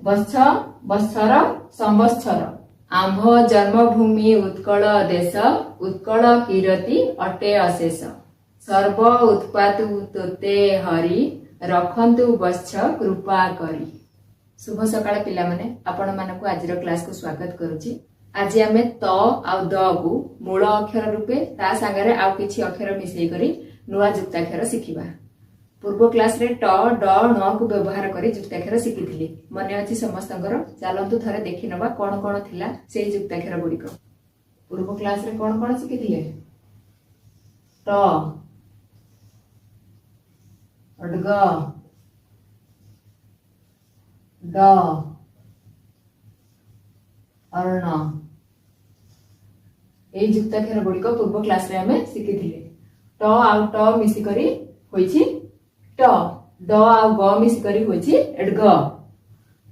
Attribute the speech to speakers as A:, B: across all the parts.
A: बत्स बत्सर संवत्सर। आम्भ जन्मभूमि उत्कल देश उत्कल कीर्ति अटे अशेष। सर्व उत्पातु तोते हरि रखन्तु वत्स कृपा करी। शुभ सकाळ पिला माने आपण मानकु आजिर क्लास को स्वागत करूची। आज आमे त आउ द को मूल अक्षर रूपे ता संगरे आउ किछि अक्षर मिसई करी नुवा जुक्ताक्षर शिखिबा। पूर्व क्लास रे ट ड न को व्यवहार करी जुक्ताक्षर शिखिथिले मने अछि समस्तंकर। चलंतु थरे देखि नबा कोन कोन थिला सेही जुक्ताक्षर गुडिक। पूर्व क्लास रे कोन कोन शिखिथिले ट अडग ड अर्ण ए जुक्ताक्षर गुडिक पूर्व क्लास रे हमें शिखिथिले। ट आउ ट मिसी करी होइछि ट, ड आउ ग मिसी करी होइछि एडग,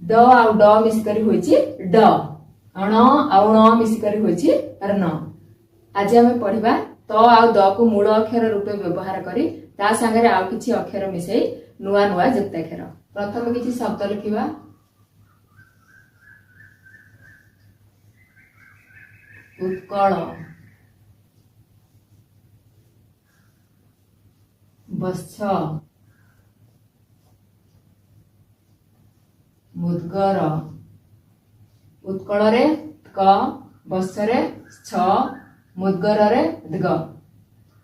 A: ड आउ ड मिसी करी होइछि ड, अण आउ ण मिसी करी होइछि र्ण। आज हमें पढिबा त आउ द को मूल अक्षर रूपे व्यवहार करी ता संगे आउ किछि अक्षर मिसई नुवा नुवा जुक्ताक्षर। प्रथम किछि शब्द लिखिबा उत्कल वत्स मुद्गर। उत्कल रे क, वत्स रे छ, मुद्गर रे दग।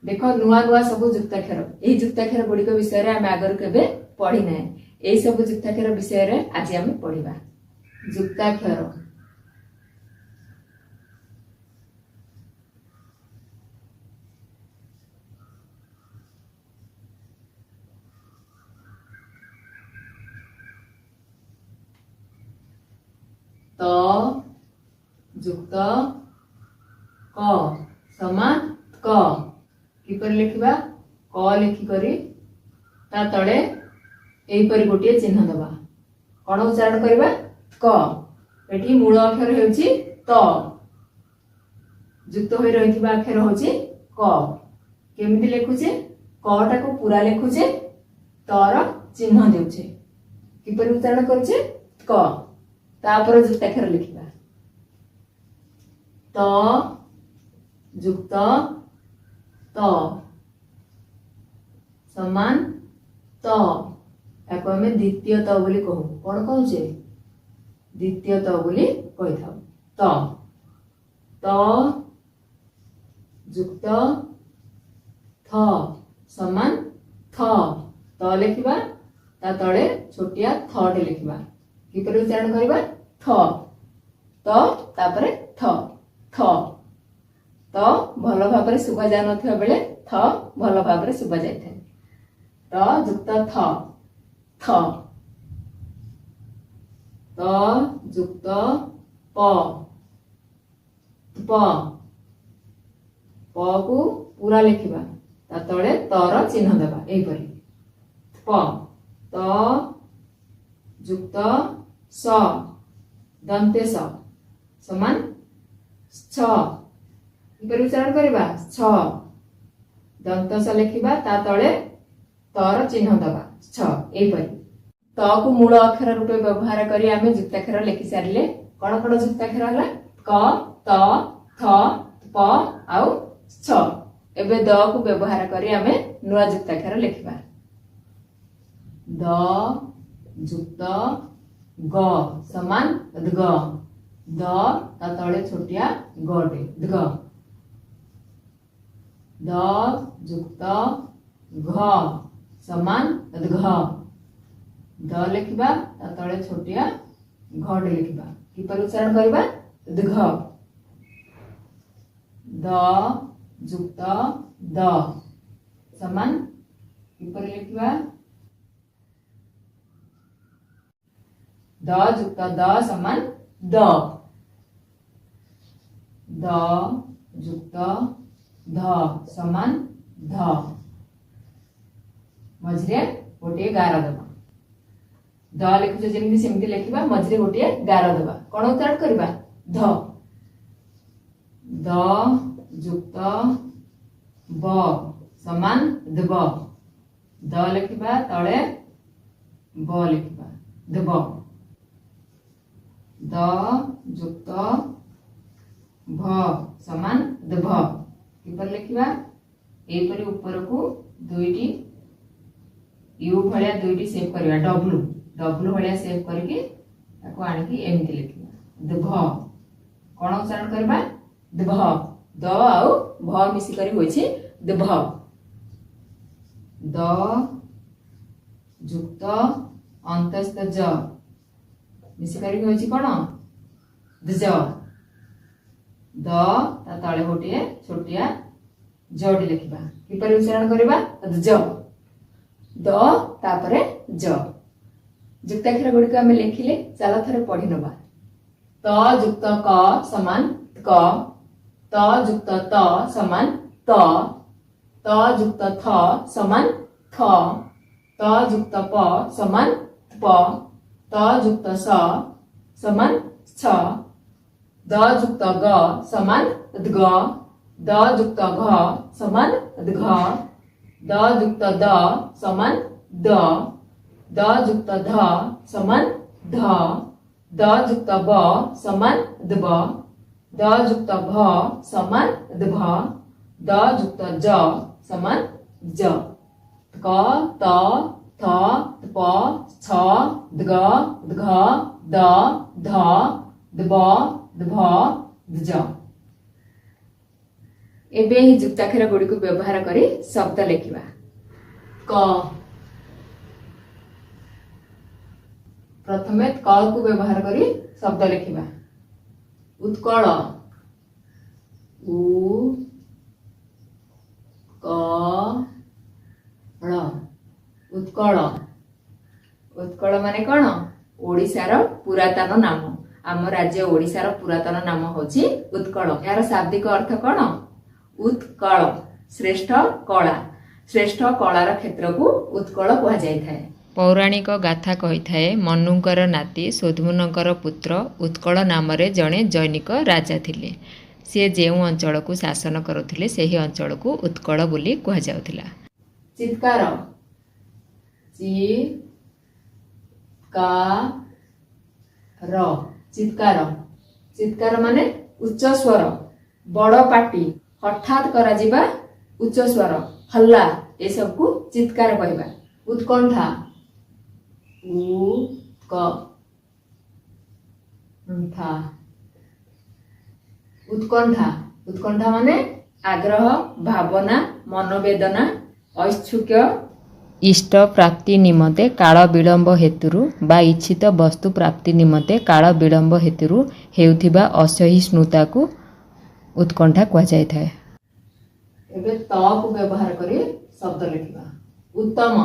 A: देखो नुआ नुआ सब जुक्ताक्षर एही जुक्ताक्षर गुडिक विषय रे हम आगर केबे पढी नै। एही सब जुक्ताक्षर विषय रे आज हम पढिबा। जुक्ताक्षर त जुक्त क समान क। किपर लिखिबा क लिखि करी ता तळे एही परि गोटिए चिन्ह दबा। कोन उच्चारण करबा क। एठी मूल अक्षर हेउची त, जुक्त होई रहिथिबा अक्षर होची क। केमिति लेखुचे क टा को पूरा लेखुचे तर चिन्ह देउचे। किपर उच्चारण करूचे क। तापर जुक्ताक्षर लिखिबा त जुक्त त समान त। याको हमें द्वितीय त बोली कहू। कोन कहूचे द्वितीय त बोली कहि थाउ। त जुक्त थ समान थ। त लिखिबा ता तळे छोटिया थ टे लिखिबा। किपर उच्चारण करबा थ त तापरे थ थ। त भलो भाबरे सुबा जा नथिबा बेले थ भलो भाबरे सुबा जाय थाए। त जुक्त थ थ। त जुक्त प प। प को पूरा लिखिबा ता तळे तर चिन्ह देबा एही परी प। त जुक्त स दंते स समान छ। किपर उच्चारण करबा छ। दंत स लिखिबा ता तळे तर चिन्ह दबा छ एही परी। त को मूल अक्षर रूपे व्यवहार करी आमे जुक्ताक्षर लिखि सारिले। कोन कोन जुक्ताक्षर हला क त थ प आउ छ। एबे द को व्यवहार करी आमे नुवा जुक्ताक्षर लिखिबा। द जुक्त ग समान दग, द ता तळे छोटिया गटे दग। द जुक्त घ समान दघ, द लिखिबा ता तळे छोटिया घटे लिखिबा। किपर उच्चारण करबा दघ। द जुक्त द समान किपर लिखिबा द जुक्त द समान द, द जुक्त ध समान ध। मझरे गोटे गार दबा। द लिखुचे जेमिति सेमिति लिखिबा मझरे गोटे गार दबा। कोन उच्चारण करबा ध। द जुक्त ब समान दब, द लिखिबा तळे ब लिखिबा दब। द ଯୁକ୍ତ ଭ ସମାନ ଦଭ। କିପରି ଲେଖିବା? ଏହିପରି ଉପରକୁ ଦୁଇଟି ୟୁ ଭଳିଆ ଦୁଇଟି ସେଭ୍ କରିବା, ଡବ୍ଲୁ ଭଳିଆ ସେଭ୍ କରିକି ତାକୁ ଆଣିକି ଏମିତି ଲେଖିବା ଦଭ। କ'ଣ ଉଚ୍ଚାରଣ କରିବା? ଦଭ। ଦ ଆଉ ଭ ମିଶିକରି ହୋଇଛି ଦଭ। ଦ ଯୁକ୍ତ ଅନ୍ତସ୍ଥ ଜ ମିଶିକରି ହୋଇଛି କ'ଣ? ଦଜ। ଦ ତା ତଳେ ଗୋଟିଏ ଛୋଟିଆ ଜଟି ଲେଖିବା। କିପରି ଉଚ୍ଚାରଣ କରିବା? ଦଜ। ଦ ତାପରେ ଜ। ଯୁକ୍ତାକ୍ଷର ଗୁଡ଼ିକ ଆମେ ଲେଖିଲେ, ଚାଲ ଥରେ ପଢି ନେବା। ତ ଯୁକ୍ତ କ ସମାନ କ, ତ ଯୁକ୍ତ ତ ସମାନ ତ, ତ ଯୁକ୍ତ ଥ ସମାନ ଥ, ତ ଯୁକ୍ତ ପ ସମାନ ପ, ତ ଯୁକ୍ତ ସ ସମାନ ଛ, ଦ ଯୁକ୍ତ ଗ ସମାନ ଗ, ଦ ଯୁକ୍ତ ଘ ସମାନ ଘ, ଦ ଯୁକ୍ତ ଦ ସମାନ ଦ, ଦ ଯୁକ୍ତ ଧ ସମାନ ଧ, ଦ ଯୁକ୍ତ ବ ସମାନ ଦବ, ଦ ଯୁକ୍ତ ଭ ସମାନ ଦଭ, ଦ ଯୁକ୍ତ ଜ ସମାନ ଜ। କ ତ ଥ ପ ଛ ଦଗ ଦଘ ଦ ଧ ଦବ ଦଭ ଜ। ଏବେ ଏହି ଯୁକ୍ତାକ୍ଷର ଗୁଡ଼ିକୁ ବ୍ୟବହାର କରି ଶବ୍ଦ ଲେଖିବା। କ, ପ୍ରଥମେ କ କୁ ବ୍ୟବହାର କରି ଶବ୍ଦ ଲେଖିବା। ଉତ୍କଳ, ଉ କ ଳ, ଉତ୍କଳ। ଉତ୍କଳ ମାନେ କ'ଣ? ଓଡ଼ିଶାର ପୁରାତନ ନାମ। ଆମ ରାଜ୍ୟ ଓଡ଼ିଶାର ପୁରାତନ ନାମ ହେଉଛି ଉତ୍କଳ। ଏହାର ଶାବ୍ଦିକ ଅର୍ଥ କ'ଣ? ଉତ୍କଳ ଶ୍ରେଷ୍ଠ କଳା। ଶ୍ରେଷ୍ଠ କଳାର କ୍ଷେତ୍ରକୁ ଉତ୍କଳ କୁହାଯାଇଥାଏ। ପୌରାଣିକ ଗାଥା କହିଥାଏ, ମନୁଙ୍କର ନାତି ଶୋଧମୁନଙ୍କର ପୁତ୍ର ଉତ୍କଳ ନାମରେ ଜଣେ ଜୈନିକ ରାଜା ଥିଲେ। ସିଏ ଯେଉଁ ଅଞ୍ଚଳକୁ ଶାସନ କରୁଥିଲେ ସେହି ଅଞ୍ଚଳକୁ ଉତ୍କଳ ବୋଲି କୁହାଯାଉଥିଲା। ଚିତ୍କାର, ଚିତ୍କାର, ଚିତ୍କାର। ଚିତ୍କାର ମାନେ ଉଚ୍ଚ ସ୍ୱର, ବଡ଼ ପାଟି, ହଠାତ୍ କରାଯିବା ଉଚ୍ଚ ସ୍ୱର, ହଲ୍ଲା, ଏସବୁକୁ ଚିତ୍କାର କହିବା। ଉତ୍କଣ୍ଠା, ଉତ୍କଣ୍ଠା। ଉତ୍କଣ୍ଠା, ଉତ୍କଣ୍ଠା ମାନେ ଆଗ୍ରହ, ଭାବନା, ମନୋବେଦନା, ଐଚ୍ଛୁକ୍ୟ, ଇଷ୍ଟ ପ୍ରାପ୍ତି ନିମନ୍ତେ କାଳ ବିଳମ୍ବ ହେତୁରୁ ବା ଇଚ୍ଛିତ ବସ୍ତୁ ପ୍ରାପ୍ତି ନିମନ୍ତେ କାଳ ବିଳମ୍ବ ହେତୁରୁ ହେଉଥିବା ଅସହିଷ୍ଣୁତାକୁ ଉତ୍କଣ୍ଠା କୁହାଯାଇଥାଏ। ଏବେ ତ କୁ ବ୍ୟବହାର କରି ଶବ୍ଦ ଲେଖିବା। ଉତ୍ତମ,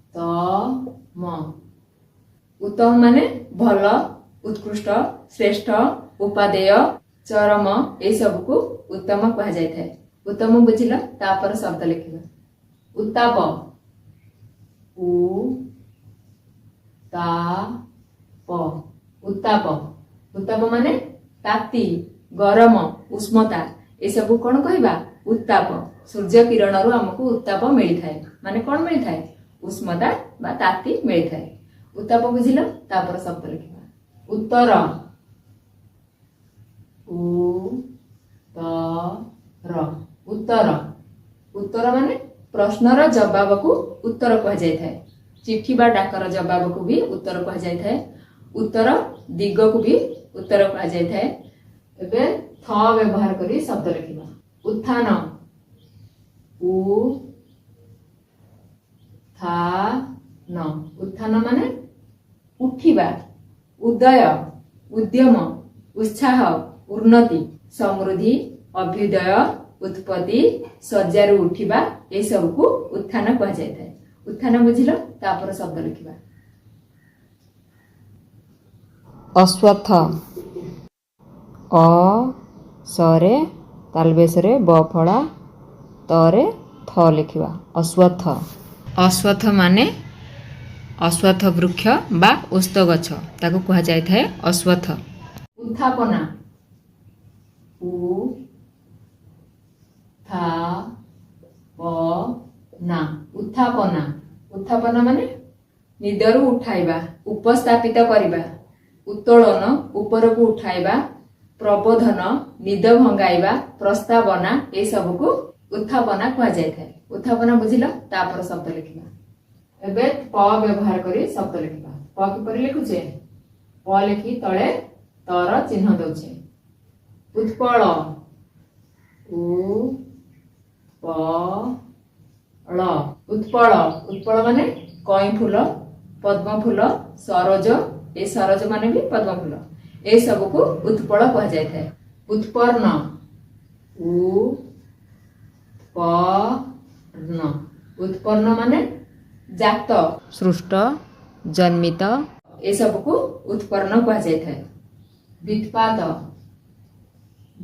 A: ଉତ୍ତମ। ଉତ୍ତମ ମାନେ ଭଲ, ଉତ୍କୃଷ୍ଟ, ଶ୍ରେଷ୍ଠ, ଉପାଦେୟ, ଚରମ, ଏସବୁକୁ ଉତ୍ତମ କୁହାଯାଇଥାଏ। ଉତ୍ତମ ବୁଝିଲ? ତାପରେ ଶବ୍ଦ ଲେଖିବା। ଉତ୍ତାପ, ଉତ୍ତାପ। ଉତ୍ତାପ, ଉତ୍ତାପ ମାନେ ତାତି, ଗରମ, ଉଷ୍ମତା, ଏସବୁ କ'ଣ କହିବା? ଉତ୍ତାପ। ସୂର୍ଯ୍ୟ କିରଣରୁ ଆମକୁ ଉତ୍ତାପ ମିଳିଥାଏ। ମାନେ କ'ଣ ମିଳିଥାଏ? ଉଷ୍ମତା ବା ତାତି ମିଳିଥାଏ। ଉତ୍ତାପ ବୁଝିଲ? ତାପରେ ଶବ୍ଦ ଲେଖିବା। ଉତ୍ତର, ଉତ୍ତର। ଉତ୍ତର ମାନେ ପ୍ରଶ୍ନର ଜବାବକୁ ଉତ୍ତର କୁହାଯାଇଥାଏ। ଚିଠି ବା ଡାକର ଜବାବକୁ ବି ଉତ୍ତର କୁହାଯାଇଥାଏ। ଉତ୍ତର ଦିଗକୁ ବି ଉତ୍ତର କୁହାଯାଇଥାଏ। ଏବେ ଥ ବ୍ୟବହାର କରି ଶବ୍ଦ ଲେଖିବା। ଉତ୍ଥାନ, ଉତ୍ଥାନ। ଉତ୍ଥାନ ମାନେ ଉଠିବା, ଉଦୟ, ଉଦ୍ୟମ, ଉତ୍ସାହ, ଉନ୍ନତି, ସମୃଦ୍ଧି, ଅଭ୍ୟୁଦୟ, ଉତ୍ପତ୍ତି, ଶଯ୍ୟାରୁ ଉଠିବା, ଏସବୁକୁ ଉତ୍ଥାନ କୁହାଯାଇଥାଏ। ଉତ୍ଥାନ ବୁଝିଲ? ତାପରେ ଶବ୍ଦ ଲେଖିବା। ଅଶ୍ୱତ୍ଥ, ଅ ସରେ ତାଲବେଶରେ ବ ଫଳା ତରେ ଥ ଲେଖିବା। ଅଶ୍ୱତ୍ଥ। ଅଶ୍ୱତ୍ଥ ମାନେ ଅଶ୍ୱତ୍ଥ ବୃକ୍ଷ ବା ଓସ୍ତ ଗଛ, ତାକୁ କୁହାଯାଇଥାଏ ଅଶ୍ୱତ୍ଥ। ଉତ୍ଥାପନା, ଉତ୍ଥାପନା। ଉତ୍ଥାପନା ମାନେ ନିଦରୁ ଉଠାଇବା, ଉପସ୍ଥାପିତ କରିବା। ଉତ୍ତୋଳନ ଉପରକୁ ଉଠାଇବା, ପ୍ରବୋଧନ ନିଦ ଭଙ୍ଗାଇବା, ପ୍ରସ୍ତାବନା ଏସବୁକୁ ଉତ୍ଥାପନା କୁହାଯାଇଥାଏ। ଉତ୍ଥାପନା ବୁଝିଲ? ତାପରେ ଶବ୍ଦ ଲେଖିବା। ଏବେ ପ ବ୍ୟବହାର କରି ଶବ୍ଦ ଲେଖିବା। ପ କିପରି ଲେଖୁଛେ? ପ ଲେଖି ତଳେ ତର ଚିହ୍ନ ଦେଉଛେ। ଉତ୍ପଳ, ଉ ପ ଳ, ଉତ୍ପଳ। ଉତ୍ପଳ ମାନେ କଇଁ ଫୁଲ, ପଦ୍ମ ଫୁଲ, ସରୋଜ, ଏ ସରୋଜ ମାନେ ବି ପଦ୍ମ ଫୁଲ, ଏ ସବୁକୁ ଉତ୍ପଳ କୁହାଯାଇଥାଏ। ଉତ୍ପନ୍ନ, ଉ ପ ନ, ଉତ୍ପନ୍ନ ମାନେ ଜାତ, ସୃଷ୍ଟ, ଜନ୍ମିତ, ଏ ସବୁକୁ ଉତ୍ପନ୍ନ କୁହାଯାଇଥାଏ। ବିତ୍ପାତ,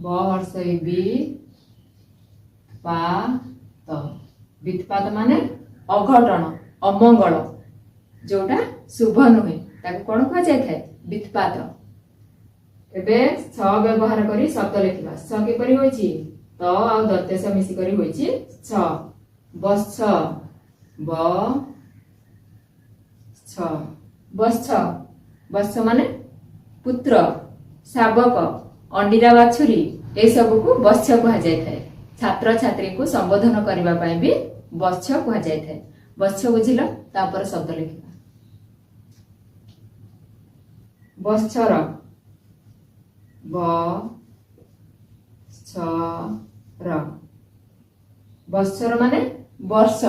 A: ବ ହର୍ଷଇ ବି ପା ତ, ବିତ୍ପାତ ମାନେ ଅଘଟଣ, ଅମଙ୍ଗଳ, ଯୋଉଟା ଶୁଭ ନୁହେଁ ତାକୁ କଣ କୁହାଯାଇଥାଏ? ବିତ୍ପାତ। ଏବେ ଛ ବ୍ୟବହାର କରି ଶବ୍ଦ ଲେଖିବା। ଛ କିପରି ହୋଇଛି? ତ ଆଉ ଦନ୍ତେଶ ମିଶିକରି ହୋଇଛି ଛ। ବତ୍ସ, ବ ଛ, ବତ୍ସ। ବତ୍ସ ମାନେ ପୁତ୍ର, ଶାବକ, ଅଣ୍ଡିରା ବାଛୁରୀ, ଏସବୁକୁ ବତ୍ସ କୁହାଯାଇଥାଏ। ଛାତ୍ରଛାତ୍ରୀଙ୍କୁ ସମ୍ବୋଧନ କରିବା ପାଇଁ ବି ବତ୍ସ କୁହାଯାଇଥାଏ। ବତ୍ସ ବୁଝିଲ? ତାପରେ ଶବ୍ଦ ଲେଖିବା। ବତ୍ସର, ବ ଛ ର, ବତ୍ସର ମାନେ ବର୍ଷ,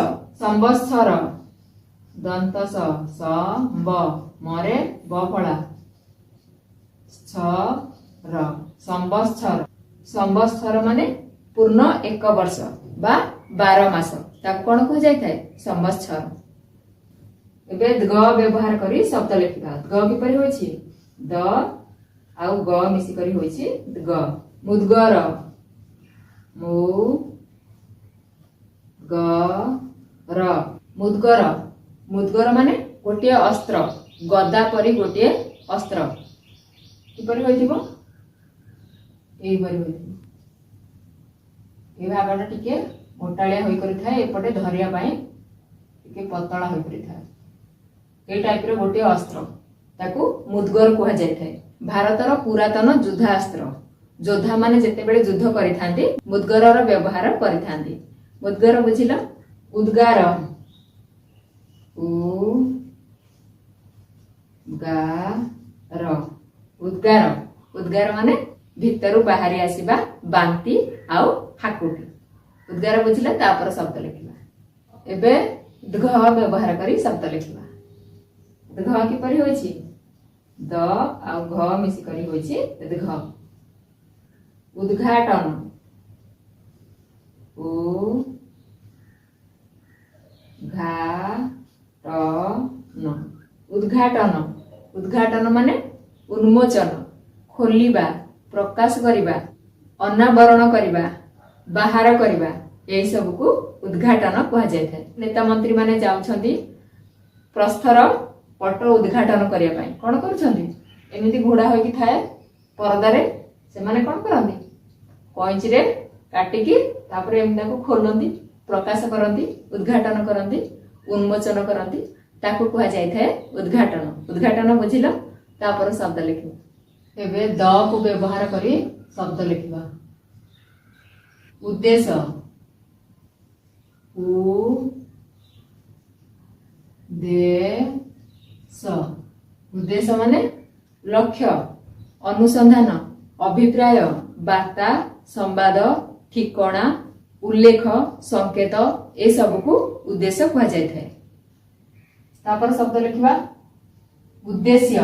A: ସମ୍ବତ୍ସର, ଦନ୍ତ ସ ବ, ମରେ ବ ଫଳା, ଛ ର, ସମ୍ବତ୍ସର। ସମ୍ବତ୍ସର ମାନେ ପୂର୍ଣ୍ଣ 1 ବର୍ଷ ବା 12 ମାସ, ତାକୁ କଣ କୁହାଯାଇଥାଏ? ସମ୍ବତ୍ସର। ଏବେ ଗ ବ୍ୟବହାର କରି ଶବ୍ଦ ଲେଖିବା। ଗ କିପରି ହୋଇଛି? ଦ ଆଉ ଗ ମିଶିକରି ହୋଇଛି ଗ। ମୁଦ୍ଗର, ମୁ ଗ ର, ମୁଦ୍ଗର। ମୁଦ୍ଗର ମାନେ ଗୋଟିଏ ଅସ୍ତ୍ର, ଗଦା ପରି ଗୋଟିଏ ଅସ୍ତ୍ର। କିପରି ହୋଇଥିବ? ଏଇପରି ହୋଇଥିବ। ଏ ଭାଗଟା ଟିକେ ମୋଟାଳିଆ ହୋଇକରିଥାଏ, ଏପଟେ ଧରିବା ପାଇଁ ଟିକେ ପତଳା ହୋଇକରିଥାଏ। ଏଇ ଟାଇପର ଗୋଟିଏ ଅସ୍ତ୍ର, ତାକୁ ମୁଦ୍ଗର କୁହାଯାଇଥାଏ। ଭାରତର ପୁରାତନ ଯୁଦ୍ଧାସ୍ତ୍ର। ଯୋଦ୍ଧା ମାନେ ଯେତେବେଳେ ଯୁଦ୍ଧ କରିଥାନ୍ତି ମୁଦ୍ଗରର ବ୍ୟବହାର କରିଥାନ୍ତି। ମୁଦ୍ଗର ବୁଝିଲ? ଉଦ୍ଗାର, ଉ ଗା ର, ଉଦ୍ଗାର। ଉଦ୍ଗାର ମାନେ ଭିତରୁ ବାହାରି ଆସିବା, ବାନ୍ତି ଆଉ ହାକୁଟି। ଉଦ୍ଗାର ବୁଝିଲେ? ତାପରେ ଶବ୍ଦ ଲେଖିବା। ଏବେ ଘ ବ୍ୟବହାର କରି ଶବ୍ଦ ଲେଖିବା। ଘ କିପରି ହୋଇଛି? ଦ ଆଉ ଘ ମିଶିକରି ହୋଇଛି ଘ। ଉଦ୍ଘାଟନ, ଉ ଘା ଟ ନ, ଉଦ୍ଘାଟନ। ଉଦ୍ଘାଟନ ମାନେ ଉନ୍ମୋଚନ, ଖୋଲିବା, ପ୍ରକାଶ କରିବା, ଅନାବରଣ କରିବା, ବାହାର କରିବା, ଏହି ସବୁକୁ ଉଦ୍ଘାଟନ କୁହାଯାଇଥାଏ। ନେତା ମନ୍ତ୍ରୀ ମାନେ ଯାଉଛନ୍ତି ପ୍ରସ୍ତର ପଟ ଉଦ୍ଘାଟନ କରିବା ପାଇଁ, କଣ କରୁଛନ୍ତି? ଏମିତି ଘୋଡା ହୋଇକି ଥାଏ ପରଦାରେ, ସେମାନେ କଣ କରନ୍ତି? କଇଁଚିରେ କାଟିକି ତାପରେ ଏମିତି ତାକୁ ଖୋଲନ୍ତି, ପ୍ରକାଶ କରନ୍ତି, ଉଦ୍ଘାଟନ କରନ୍ତି, ଉନ୍ମୋଚନ କରନ୍ତି, ତାକୁ କୁହାଯାଇଥାଏ ଉଦ୍ଘାଟନ। ଉଦ୍ଘାଟନ ବୁଝିଲ? ତାପରେ ଶବ୍ଦ ଲେଖିବା। ଏବେ ଦ କୁ ବ୍ୟବହାର କରି ଶବ୍ଦ ଲେଖିବା। ଉଦ୍ଦେଶ୍ୟ, ଉ ଦେ ଶ, ଉଦ୍ଦେଶ୍ୟ ମାନେ ଲକ୍ଷ୍ୟ, ଅନୁସନ୍ଧାନ, ଅଭିପ୍ରାୟ, ବାର୍ତ୍ତା, ସମ୍ବାଦ, ଠିକଣା, ଉଲ୍ଲେଖ, ସଂକେତ, ଏସବୁକୁ ଉଦ୍ଦେଶ୍ୟ କୁହାଯାଇଥାଏ। ତାପରେ ଶବ୍ଦ ଲେଖିବା। ଉଦ୍ଦେଶ୍ୟ,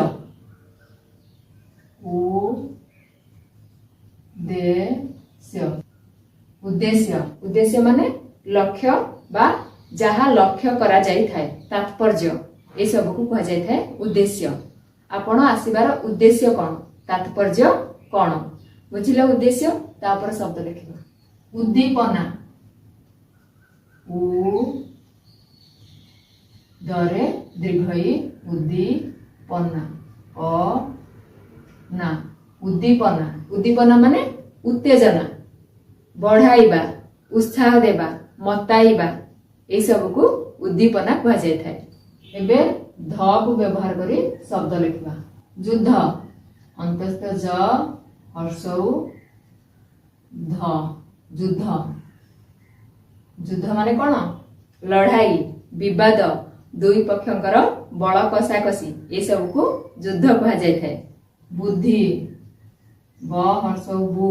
A: ଉ ଦେ ଶ, ଉଦ୍ଦେଶ୍ୟ। ଉଦ୍ଦେଶ୍ୟ ମାନେ ଲକ୍ଷ୍ୟ ବା ଯାହା ଲକ୍ଷ୍ୟ କରାଯାଇଥାଏ, ତାତ୍ପର୍ଯ୍ୟ, ଏସବୁକୁ କୁହାଯାଇଥାଏ ଉଦ୍ଦେଶ୍ୟ। ଆପଣ ଆସିବାର ଉଦ୍ଦେଶ୍ୟ କଣ? ତାତ୍ପର୍ଯ୍ୟ କଣ? ବୁଝିଲ ଉଦ୍ଦେଶ୍ୟ? ତାପରେ ଶବ୍ଦ ଲେଖିବା। ଉଦ୍ଦୀପନା, ଉ ଦରେ ଦୀର୍ଘଇ ଉଦ୍ଦୀପନା, ଅ ନା, ଉଦ୍ଦୀପନା। ଉଦ୍ଦୀପନା ମାନେ ଉତ୍ତେଜନା, ବଢାଇବା, ଉତ୍ସାହ ଦେବା, ମତାଇବା, ଏସବୁକୁ ଉଦ୍ଦୀପନା କୁହାଯାଇଥାଏ। एबे ध को व्यवहार करी शब्द लिखवा युद्ध अंतस्थ ज हर्षौ ध युद्ध युद्ध माने कौन लड़ाई विवाद दुई पक्षंकर बल कषाकषि ये सब को युद्ध कहा जाए। बुद्धि ब हर्षौ बु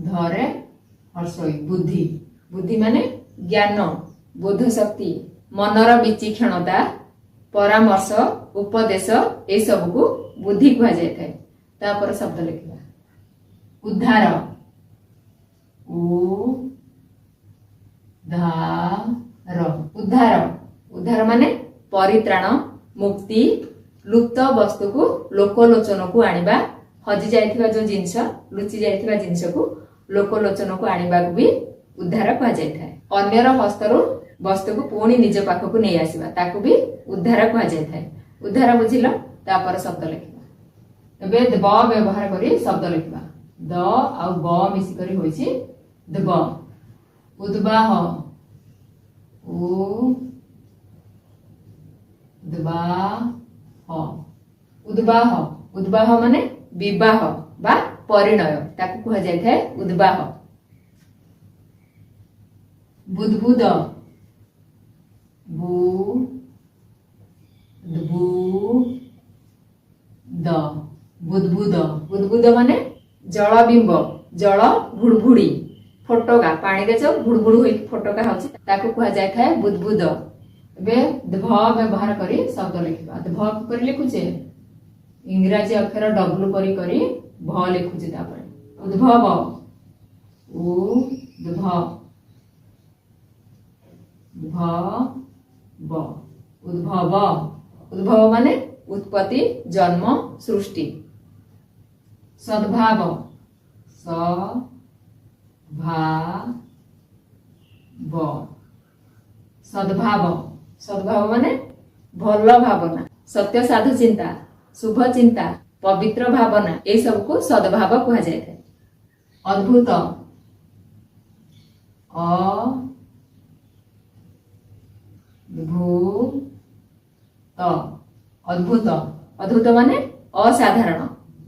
A: धरे हर्षई बुद्धि बुद्धि माने ज्ञान बोध शक्ति मनर विचक्षणता परामर्श उपदेश ये सब को बुद्धि कहा जाए। तापर शब्द लिखा उद्धार उद्धार उद्धार माने परित्राण मुक्ति लुप्त वस्तु को लोकलोचन को आनिबा हजि जाइथिबा जो जिंस लुचि जाइथिबा जिंस को लोकलोचन को आनिबा को भी उद्धार कहा जाए। अन्यर हस्तरु वस्तु को पुणी निज पाख को नहीं आसीबा ताकू भी उद्धार कहा जाए। उद्धार बुझिल तापर शब्द लिखिबा एबे द व्यवहार करी शब्द लिखिबा द आ ब मिसी करी होइछि दब उद्वाह उद्वाह उद्वाह माने विवाह बा परिणय ताकू कहा जाए उद्वाह। बुद्बुद बुद्बुद बुद्बुद माने जलबिंब जल भुड़भुड़ी फोटका पानी रे जो भुड़भुड़ होई फोटका होछि ताकू कहा जाए बुद्बुद। एबे ध व्यवहार करी शब्द लिखिबा ध करी लिखुचे इंग्रजी अक्षर डब्ल्यू करी भ लिखुचे तापर उद्भव उद्भव उद्भव माने उत्पत्ति जन्म सृष्टि। सद्भाव सद्भाव सद्भाव माने भल भावना सत्य साधु चिंता शुभ चिंता पवित्र भावना ये सब को सद्भाव कहा जाए। अद्भुत अद्भुत अद्भुत माने असाधारण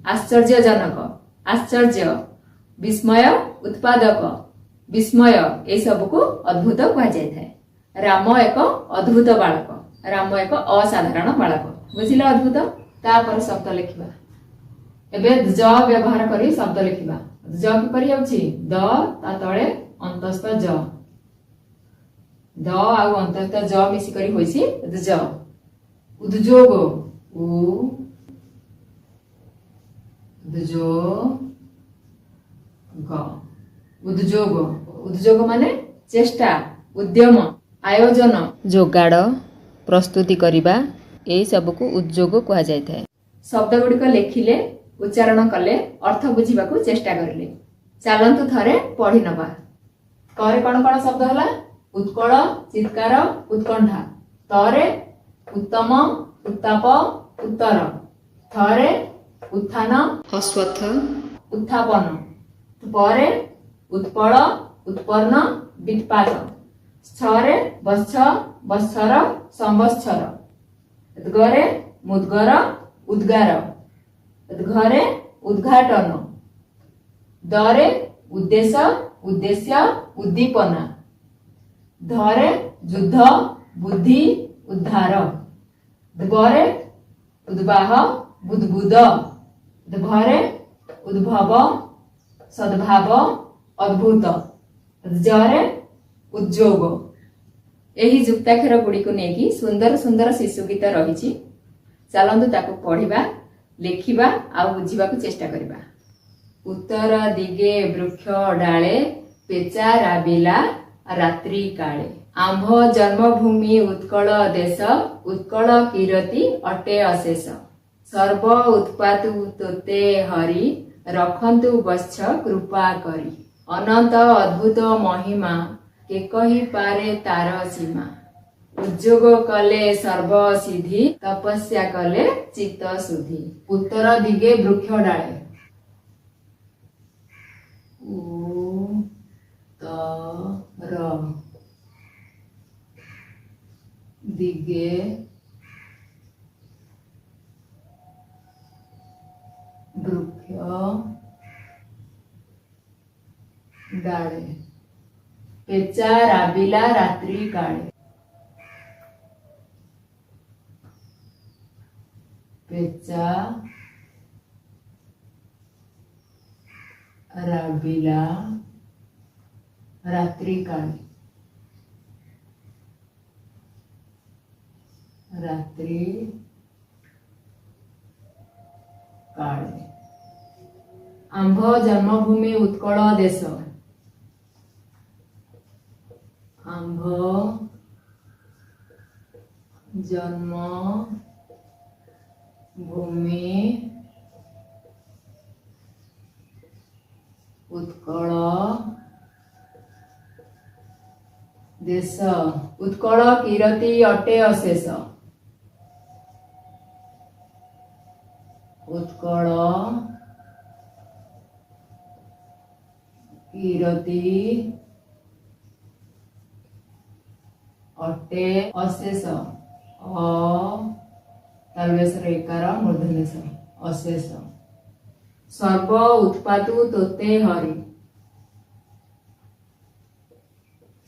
A: आश्चर्यजनक आश्चर्य विस्मय उत्पादक विस्मय ये सब को अद्भुत कहा जाए। राम एक अद्भुत बालक राम एक असाधारण बालक बुझिल अद्भुत। तापर शब्द लिखिबा एबे ज व्यवहार करी शब्द लिखिबा ज की करी होछि द ता तळे अंतस्थ ज द आ अंतस्थ ज मिसी करी होइछि ज उद्योग उद्योग उद्योग माने चेष्टा उद्यम आयोजन जोगाड़ प्रस्तुति करिबा ए सब को उद्योग कहा जाए। शब्द गुड़िक लिखिले उच्चारण कले अर्थ बुझीबा को चेष्टा करिले चलंतु थरे पढ़ी नबा। करे कौन कौन शब्द हला उत्कल चित्कार उत्कंठा तरे उत्तम उत्ताप उत्तर थरे उत्थान अश्वत्थ उत्थापन परे उत्पल उत्पन्न वित्पात छरे वत्स वत्सर संवत्सर गरे मुद्गर उद्गार घरे उद्घाटन दरे उद्देश्य उद्देश्य उद्दीपना धरे युद्ध बुद्धि उद्धार बरे उद्वाह बुद्बुद घरे उद्भव सद्भाव अद्भुत जरे उद्योग एही जुक्ताक्षर गुड़ी को नेकी सुंदर सुंदर शिशु गीत रही चलतु ताकू पढ़िबा लिखिबा आ बुझिबा को चेष्टा करिबा। उत्तर दिगे वृक्ष डाले पेचा राबिला रात्रि काले आंभ जन्मभूमि उत्कल देश उत्कल कीर्ति अटे अशेष सर्व उत्पातु तोते हरि रखन्तु वत्स कृपा करी अनंत अद्भुत महिमा के कही पारे तार सीमा उद्योग कले सर्व सिद्धि तपस्या कले चित्त शुद्धि। उत्तर दिगे वृक्ष डाले ଦିଗେ ବୃକ୍ଷ ଡାଳେ ପେଚା ରାବିଲା ରାତ୍ରି କାଳେ ପେଚା ରାବିଲା ରାତ୍ରି କାଳେ ରାତ୍ରି କାଳେ ଆମ୍ଭ ଜନ୍ମଭୂମି ଉତ୍କଳ ଦେଶ ଆମ୍ଭ ଜନ୍ମ ଭୂମି ଉତ୍କଳ ଦେଶ ଉତ୍କଳ କୀରତି ଅଟେ ଅଶେଷ ଉତ୍କଳ କୀରତି ଅଟେ ଅଶେଷ ତାଲବେଶର ଏକାର ମୂର୍ଧନ୍ୟଷ ଅଶେଷ ସର୍ବ ଉତ୍ପାତୁ ତୋତେ ହରି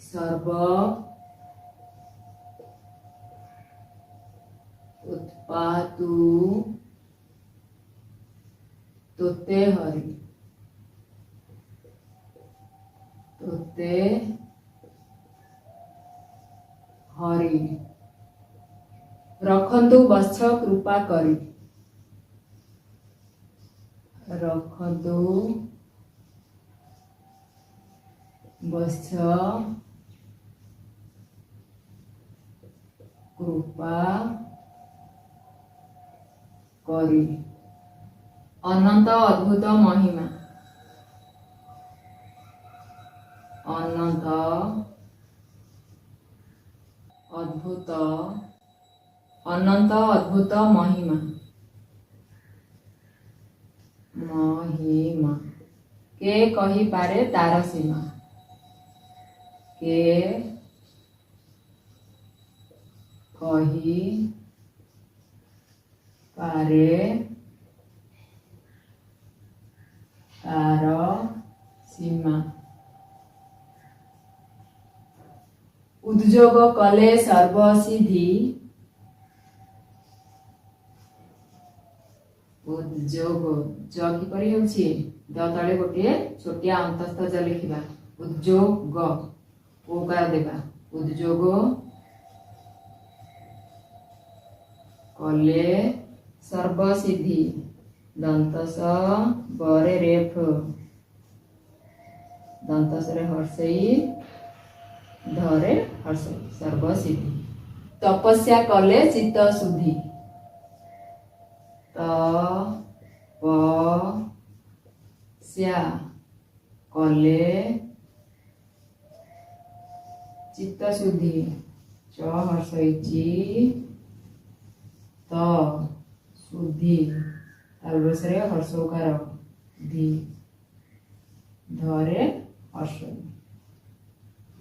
A: ସର୍ବ ଉତ୍ପାତୁ ତୋତେ ହରି ତୋତେ ହରି ରଖନ୍ତୁ ବତ୍ସ କୃପା କରି ରଖନ୍ତୁ ବତ୍ସ କୃପା କରି ଅନନ୍ତ ଅଦ୍ଭୁତ ମହିମା ଅନନ୍ତ ଅଦ୍ଭୁତ ଅନନ୍ତ ଅଦ୍ଭୁତ ମହିମା ମହିମା କେ କହିପାରେ ତାର ସୀମା କେ କହିପାରେ ତାର ସୀମା ଉଦ୍ଯୋଗ କଲେ ସର୍ବସିଦ୍ଧି ଉଦ୍ଯୋଗ ଜ କିପରି ହେଉଛି ଦ ତଳେ ଗୋଟିଏ ଛୋଟିଆ ଅନ୍ତସ୍ଥ ଜ ଲେଖିବା ଉଦ୍ଯୋଗ ଓକାର ଦେବା ଉଦ୍ଯୋଗ କଲେ ସର୍ବସିଦ୍ଧି ଦନ୍ତସ ବରେ ରେଫ ଦନ୍ତସରେ ହର୍ଷଇ ଧରେ ହର୍ଷଇ ସର୍ବସିଦ୍ଧି ତପସ୍ୟା କଲେ ଚିତ୍ତ ଶୁଦ୍ଧି ତପସ୍ୟା କଲେ ଚିତ୍ତ ଶୁଦ୍ଧି চ ହର୍ଷଇଚି ତ ଶୁଦ୍ଧି ତାଲବେଶରେ ହର୍ଷଉକାର ଧି ଧରେ ହର୍ଷ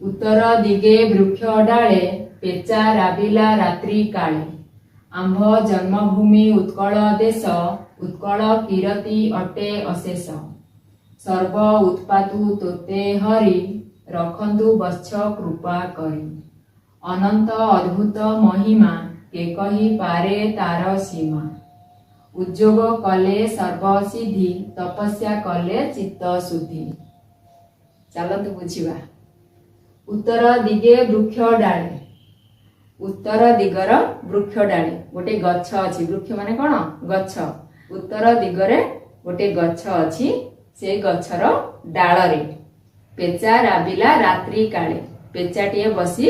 A: ଉତ୍ତର ଦିଗେ ବୃକ୍ଷ ଡାଳେ ପେଚା ରାବିଲା ରାତ୍ରି କାଳେ ଆମ୍ଭ ଜନ୍ମଭୂମି ଉତ୍କଳ ଦେଶ ଉତ୍କଳ କୀରତି ଅଟେ ଅଶେଷ ସର୍ବ ଉତ୍ପାତୁ ତୋତେ ହରି ରଖନ୍ତୁ ବତ୍ସ କୃପା କରି ଅନନ୍ତ ଅଦ୍ଭୁତ ମହିମା କେ କହି ପାରେ ତାର ସୀମା ଉଦ୍ଯୋଗ କଲେ ସର୍ବସିଦ୍ଧି ତପସ୍ୟା କଲେ ଚିତ୍ତ ଶୁଦ୍ଧି ଚାଲନ୍ତୁ ବୁଝିବା ଉତ୍ତର ଦିଗେ ବୃକ୍ଷ ଡାଳେ ଉତ୍ତର ଦିଗର ବୃକ୍ଷ ଡାଳେ ଗୋଟେ ଗଛ ଅଛି ବୃକ୍ଷ ମାନେ କଣ ଗଛ ଉତ୍ତର ଦିଗରେ ଗୋଟେ ଗଛ ଅଛି ସେ ଗଛର ଡାଳରେ ପେଚା ରାବିଲା ରାତ୍ରି କାଳେ ପେଚାଟିଏ ବସି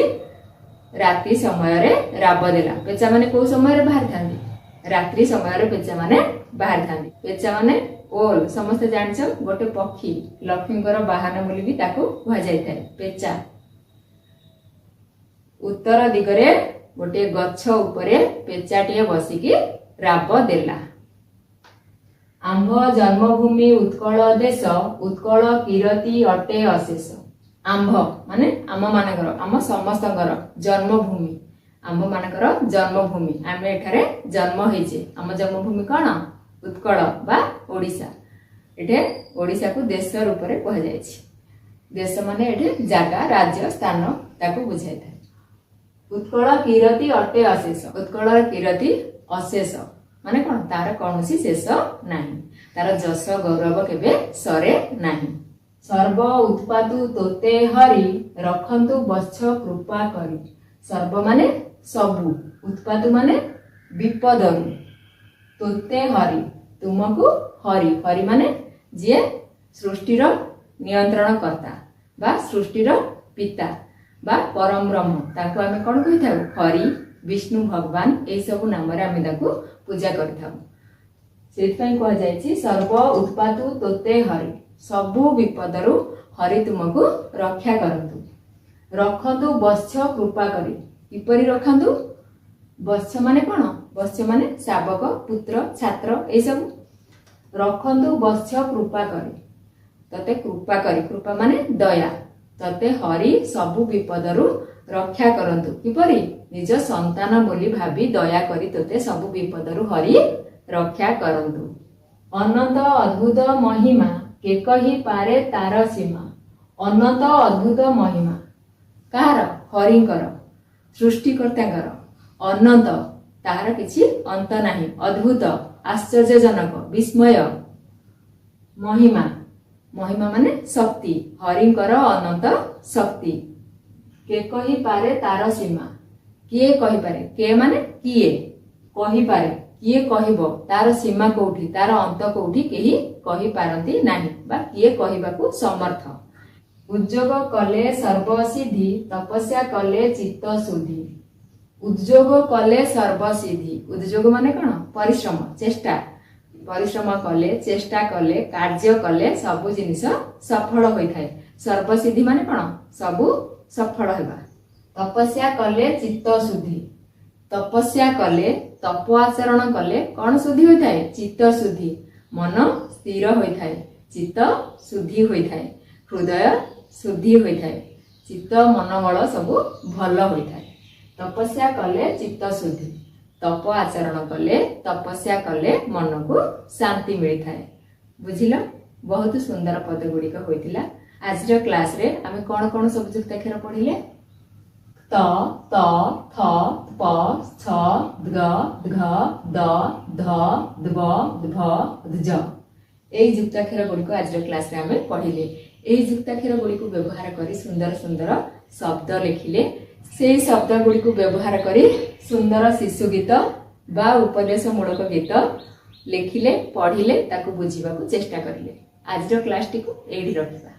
A: ରାତି ସମୟରେ ରାବ ଦେଲା ପେଚା ମାନେ କୋଉ ସମୟରେ ବାହାରିଥାନ୍ତି ରାତ୍ରି ସମୟରେ ପେଚା ମାନେ ବାହାରିଥାନ୍ତି ପେଚା ମାନେ ଓଲ ସମସ୍ତେ ଜାଣିଛ ଗୋଟେ ପକ୍ଷୀ ଲକ୍ଷ୍ମୀଙ୍କର ବାହନ ବୋଲି ବି ତାକୁ କୁହାଯାଇଥାଏ ପେଚା ଉତ୍ତର ଦିଗରେ ଗୋଟେ ଗଛ ଉପରେ ପେଚାଟିଏ ବସିକି ରାବ ଦେଲା ଆମ୍ଭ ଜନ୍ମଭୂମି ଉତ୍କଳ ଦେଶ ଉତ୍କଳ କୀରତି ଅଟେ ଅଶେଷ ଆମ୍ଭ ମାନେ ଆମ ମାନଙ୍କର ଆମ ସମସ୍ତଙ୍କର ଜନ୍ମଭୂମି आम मानकर जन्मभूमि आम एठारे जन्म होइछे आम जन्मभूमि कौन उत्कल बा ओडिशा एठे ओडिशा को देश रूप में कह जायछि देश माने एठे जागा राज्य स्थान ताको बुझाइ थाए उत्कल कीर्ति अटे अशेष उत्कल कीर्ति अशेष माने कौन तार कौनसी शेष नाही तार जस गौरव केबे सरे नाही सर्व उत्पादु तोते हरि रखंतु बच्छ कृपा करी सर्व माने सबु उत्पादु माने विपदरु तोते हरि तुमको हरि हरि माने जे सृष्टिर नियंत्रण करता बा सृष्टिर पिता बा परम ब्रह्म ताको आमे कोन कहि थाउ हरि विष्णु भगवान ए सब नाम रे आमे ताको पूजा करि थाउ सेति कह जायछि सर्व उत्पादु तोते हरि सबु विपदरु हरि तुमको रक्षा करंतु रखंतु वत्स कृपा करी किपरि रखंतु वत्स माने कोन वत्स माने शावक पुत्र छात्र ए सब रखंतु वत्स कृपा करी तते कृपा करी कृपा माने दया तते हरि सबु विपदरु रक्षा करंतु किपरि निज संतान बोली भाबी दया करी तते सबु विपदरु हरि रक्षा करंतु अनंत अद्भुत महिमा के कही पारे तार सीमा अनंत अद्भुत महिमा कार हरिंकर सृष्टिकर्तांकर अनंत तार किछि अंत नाही अद्भुत आश्चर्यजनक विस्मय महिमा महिमा माने शक्ति हरिंकर अनंत शक्ति के कही पारे तार सीमा किए कही पारे के माने किए कही पारे किए कहबो तार सीमा कोठी तार अंत कोठी केही कही पारंती नाही बा किए कहिबाकू समर्थ उद्योग कले सर्वसिद्धि तपस्या कले चित्त शुद्धि उद्योग कले सर्वसिद्धि उद्योग माने कोन परिश्रम चेष्टा परिश्रम कले चेष्टा कले कार्य कले सबु जिनिस सफल होई थाए सर्वसिद्धि माने कोन सबु सफल हेबा तपस्या कले चित्त शुद्धि तपस्या कले तप आचरण कले कौन शुद्धि होई थाए चित्त शुद्धि मन स्थिर होई थाए चित्त शुद्धि होई थाए हृदय शुद्धि होई थाए चित्त मनोबल सब भल होई थाए तपस्या कले चित्त शुद्धि तप आचरण कले तपस्या कले मन को शांति मिली थाए बुझिल बहुत सुंदर पद गुड़िक होइतिला आज क्लास रे आमे कोन कोन सब युक्ताक्षर पढिले त त थ प छ ग घ द ध ध्व ध्व ज ए युक्ताक्षर गुड़िक आज क्लास रे आमे पढिले ए युक्ताक्षर गुड़िक व्यवहार करी सुंदर सुंदर शब्द लिखिले से शब्द गुड़िक व्यवहार करी सुंदर शिशु गीत बा उपदेश मूलक गीत लिखिले पढ़िले ताकू बुझीबा को चेष्टा करिले आज क्लास टी को एडी रखिबा।